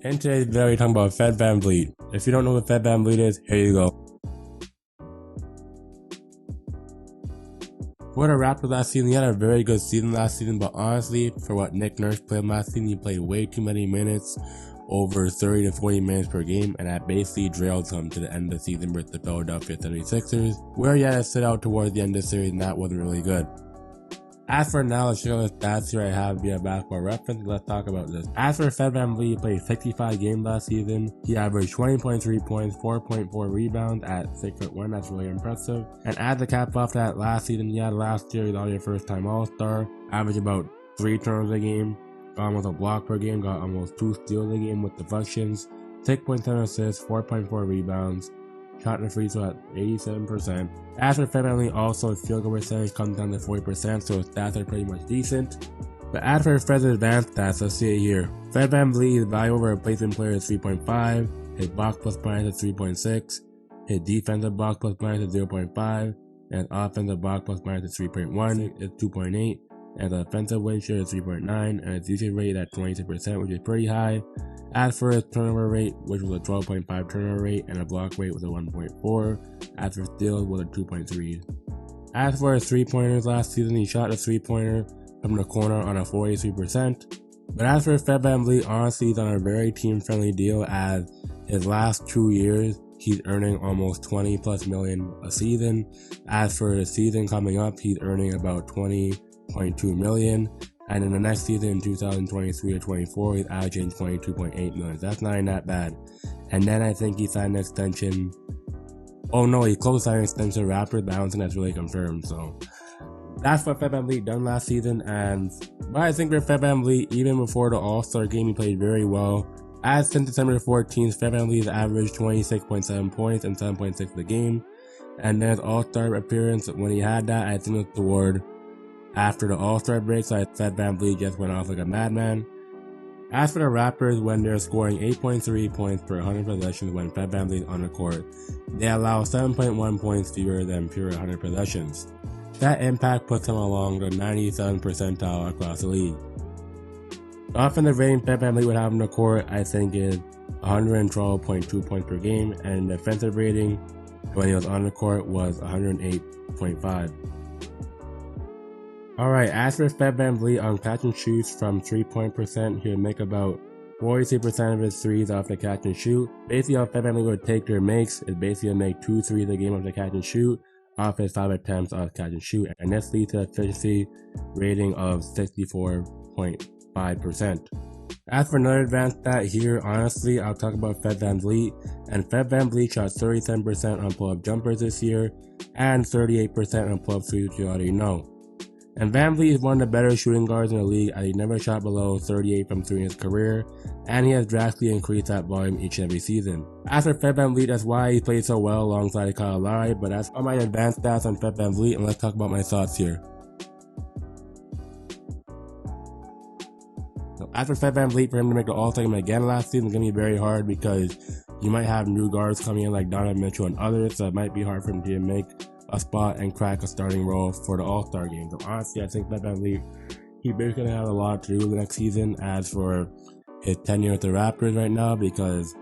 In today's video, we're talking about Vanvleet. If you don't know what Vanvleet is, here you go. For the Raptors last season, he had a very good season last season, but honestly, for what Nick Nurse played last season, he played way too many minutes, over 30 to 40 minutes per game, and that basically derailed him to the end of the season with the Philadelphia 76ers, where he had to sit out towards the end of the series, and that wasn't really good. As for now, let's check out the stats here I have via Basketball Reference. Let's talk about this. As for Vanvleet, he played 65 games last season. He averaged 20.3 points, 4.4 rebounds at 6'1". That's really impressive. And as a cap off that last season, he had last year, he's already a first-time All-Star. Averaged about 3 turnovers a game, got almost a block per game, got almost 2 steals a game with deflections, 6.7 assists, 4.4 rebounds. Shot the free throw at 87%. As for Vanvleet, also his field goal percentage comes down to 40%, so his stats are pretty much decent. But as for his advanced stats, let's see it here. Vanvleet, his value over replacement player is 3.5, his box plus minus is 3.6, his defensive box plus minus is 0.5, and his offensive box plus minus is 3.1, is 2.8, and the offensive win share is 3.9, and his usage rate at 26%, which is pretty high. As for his turnover rate, which was a 12.5 turnover rate, and a block rate was a 1.4, as for steals was a 2.3. As for his 3-pointers last season, he shot a 3-pointer from the corner on a 43%. But as for Vanvleet, honestly, he's on a very team-friendly deal, as his last 2 years, he's earning almost 20 plus million a season. As for the season coming up, he's earning about 20.2 million. And in the next season, in 2023 or 24, he's averaging 22.8 million. That's not even that bad. And then I think he signed an extension. Oh no, he closed signing an extension to Raptors, but I don't think that's really confirmed. So that's what Vanvleet done last season. But I think for Vanvleet, even before the All-Star game, he played very well. As since December 14th, Vanvleet has averaged 26.7 points and 7.6 a game. And then his All-Star appearance, when he had that, I think it was toward after the All-Star break, so I said Vanvleet just went off like a madman. As for the Raptors, when they're scoring 8.3 points per 100 possessions when Vanvleet is on the court, they allow 7.1 points fewer than pure 100 possessions. That impact puts them along the 97th percentile across the league. The offensive rating Vanvleet would have on the court, I think, is 112.2 points per game, and the defensive rating when he was on the court was 108.5. Alright, as for Vanvleet on catch and shoots from 3-point percent, he would make about 43% of his threes off the catch and shoot. Basically, how Vanvleet would take their makes is basically make 2 threes a game off the catch and shoot, off his 5 attempts off catch and shoot, and this leads to an efficiency rating of 64.5%. As for another advanced stat here, honestly, I'll talk about Vanvleet, and Vanvleet shot 37% on pull-up jumpers this year, and 38% on pull-up threes, which you already know. And Vanvleet is one of the better shooting guards in the league, as he never shot below 38 from 3 in his career, and he has drastically increased that volume each and every season. As for Vanvleet, that's why he played so well alongside Lowry, but that's all my advanced stats on Vanvleet, and let's talk about my thoughts here. So as for Vanvleet, for him to make the All-Star game again last season is going to be very hard, because you might have new guards coming in like Donovan Mitchell and others, so it might be hard for him to make a spot and crack a starting role for the All-Star game. So honestly, I think Vanvleet, he's basically going to have a lot to do the next season. As for his tenure with the Raptors right now, because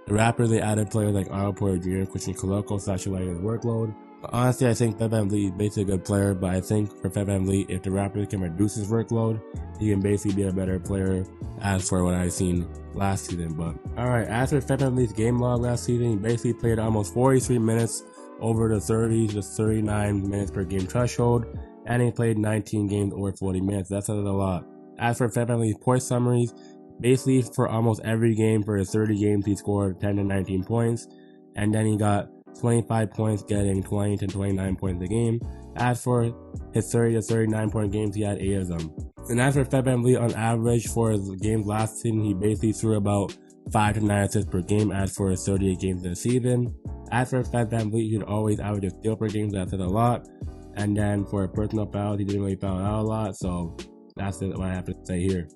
the Raptors, they added players like Otto Porter Jr., Christian Koloko, so that should lighten his workload. But honestly, I think Vanvleet is basically a good player, but I think for Vanvleet, if the Raptors can reduce his workload, he can basically be a better player as for what I've seen last season. But alright, as for Vanvleet's game log last season, he basically played almost 43 minutes over the 30 to 39 minutes per game threshold, and he played 19 games over 40 minutes. That says a lot. As for Vanvleet's point summaries, basically for almost every game for his 30 games, he scored 10 to 19 points, and then he got 25 points, getting 20 to 29 points a game. As for his 30 to 39 point games, he had 8 of them. And as for Vanvleet, on average for his games last season, he basically threw about 5 to 9 assists per game as for his 38 games in the season. As for Vanvleet, he'd always average a steal per game, so that's a lot. And then for personal fouls, he didn't really foul out a lot, so that's what I have to say here.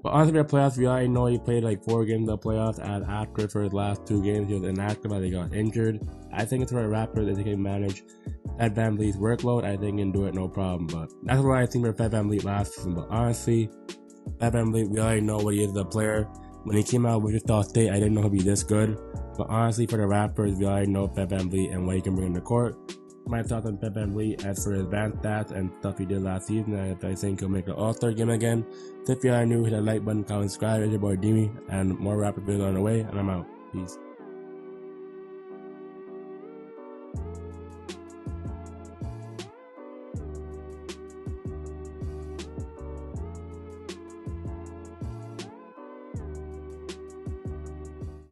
But on to the playoffs, we already know he played like 4 games in the playoffs, and after for his last 2 games, he was inactive as he got injured. I think it's for the Raptors, if they can manage Vanvleet's workload, I think he can do it no problem. But that's what I think for Vanvleet last season. But honestly, Vanvleet, we already know what he is as a player. When he came out of Wichita State, I didn't know he'd be this good. But honestly, for the Raptors, we already know Vanvleet and what he can bring in the court. My thoughts on Vanvleet as for his advanced stats and stuff he did last season, and if I think he'll make an All-Star game again. So if you are new, hit the like button, comment, subscribe. It's your boy Demi, and more Raptor videos on the way, and I'm out. Peace.